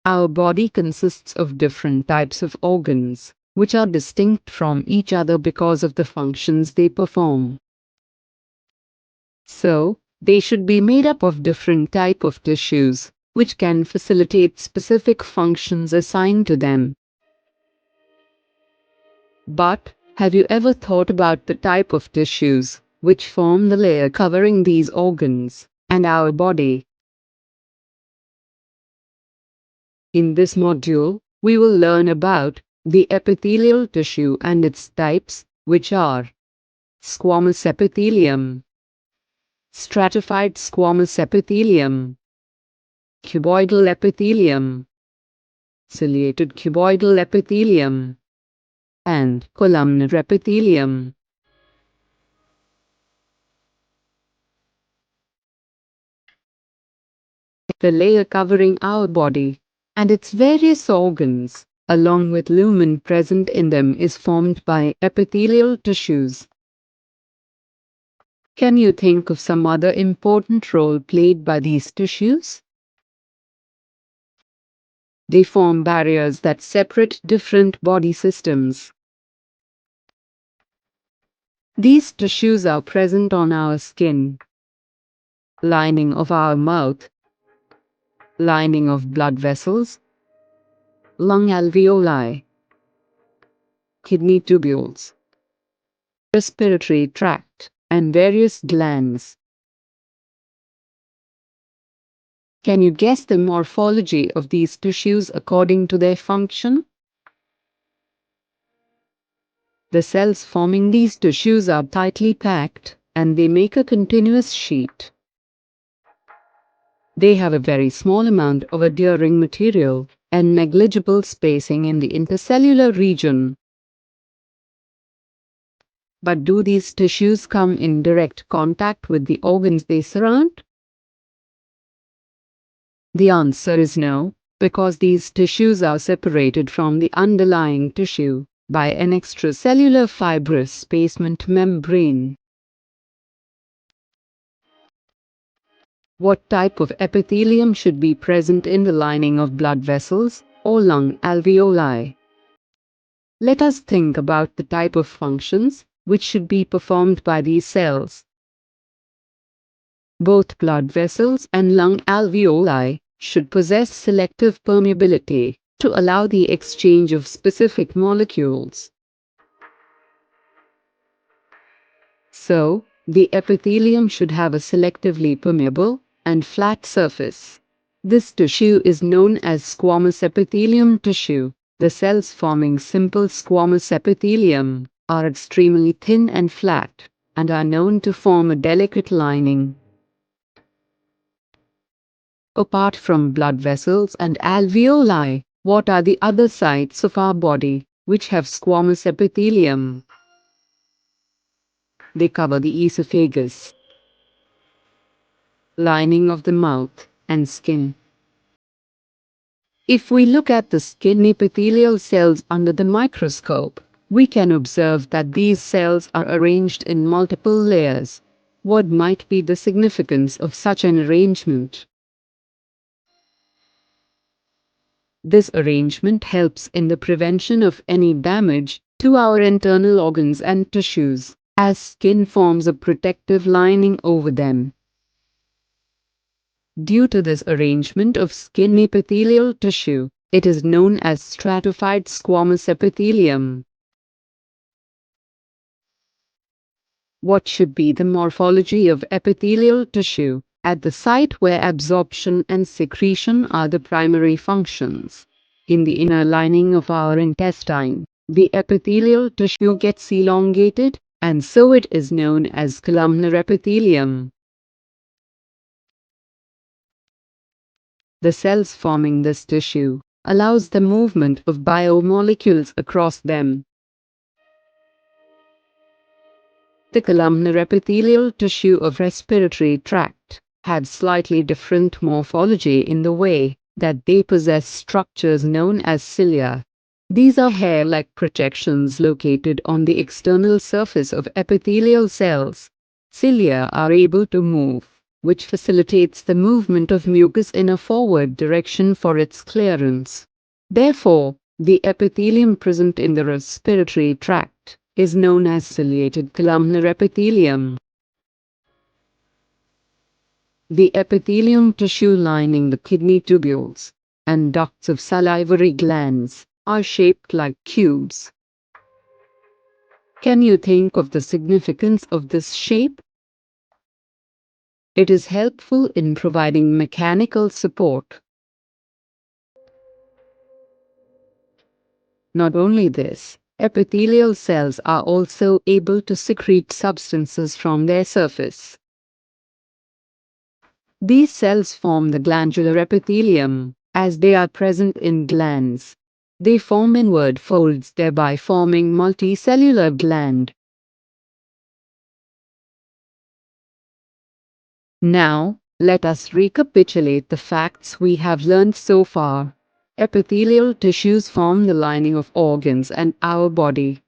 Our body consists of different types of organs, which are distinct from each other because of the functions they perform. So, they should be made up of different type of tissues, which can facilitate specific functions assigned to them. But, have you ever thought about the type of tissues which form the layer covering these organs and our body? In this module, we will learn about the epithelial tissue and its types, which are squamous epithelium, stratified squamous epithelium, cuboidal epithelium, ciliated cuboidal epithelium, and columnar epithelium. The layer covering our body and its various organs, along with lumen present in them, is formed by epithelial tissues. Can you think of some other important role played by these tissues? They form barriers that separate different body systems. These tissues are present on our skin, lining of our mouth, lining of blood vessels, lung alveoli, kidney tubules, respiratory tract, and various glands. Can you guess the morphology of these tissues according to their function? The cells forming these tissues are tightly packed, and they make a continuous sheet. They have a very small amount of adhering material and negligible spacing in the intercellular region. But do these tissues come in direct contact with the organs they surround? The answer is no, because these tissues are separated from the underlying tissue by an extracellular fibrous spacement membrane. What type of epithelium should be present in the lining of blood vessels or lung alveoli? Let us think about the type of functions which should be performed by these cells. Both blood vessels and lung alveoli should possess selective permeability to allow the exchange of specific molecules. So, the epithelium should have a selectively permeable and flat surface. This tissue is known as squamous epithelium tissue. The cells forming simple squamous epithelium are extremely thin and flat, and are known to form a delicate lining. Apart from blood vessels and alveoli, what are the other sites of our body which have squamous epithelium? They cover the esophagus, lining of the mouth, and skin. If we look at the skin epithelial cells under the microscope, we can observe that these cells are arranged in multiple layers. What might be the significance of such an arrangement? This arrangement helps in the prevention of any damage to our internal organs and tissues, as skin forms a protective lining over them. Due to this arrangement of skin epithelial tissue, it is known as stratified squamous epithelium. What should be the morphology of epithelial tissue at the site where absorption and secretion are the primary functions? In the inner lining of our intestine, the epithelial tissue gets elongated, and so it is known as columnar epithelium. The cells forming this tissue allows the movement of biomolecules across them. The columnar epithelial tissue of respiratory tract have slightly different morphology in the way that they possess structures known as cilia. These are hair-like projections located on the external surface of epithelial cells. Cilia are able to move which facilitates the movement of mucus in a forward direction for its clearance. Therefore, the epithelium present in the respiratory tract is known as ciliated columnar epithelium. The epithelium tissue lining the kidney tubules and ducts of salivary glands are shaped like cubes. Can you think of the significance of this shape? It is helpful in providing mechanical support. Not only this, epithelial cells are also able to secrete substances from their surface. These cells form the glandular epithelium, as they are present in glands. They form inward folds, thereby forming multicellular gland. Now, let us recapitulate the facts we have learned so far. Epithelial tissues form the lining of organs and our body.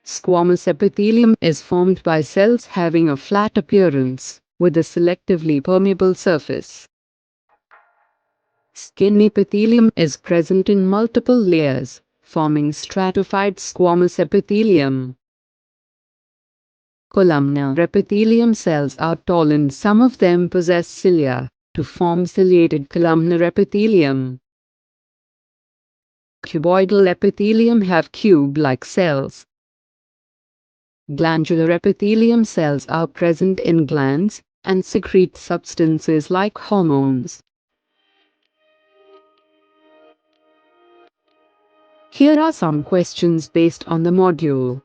Squamous epithelium is formed by cells having a flat appearance, with a selectively permeable surface. Skin epithelium is present in multiple layers, forming stratified squamous epithelium. Columnar epithelium cells are tall and some of them possess cilia to form ciliated columnar epithelium. Cuboidal epithelium have cube-like cells. Glandular epithelium cells are present in glands and secrete substances like hormones. Here are some questions based on the module.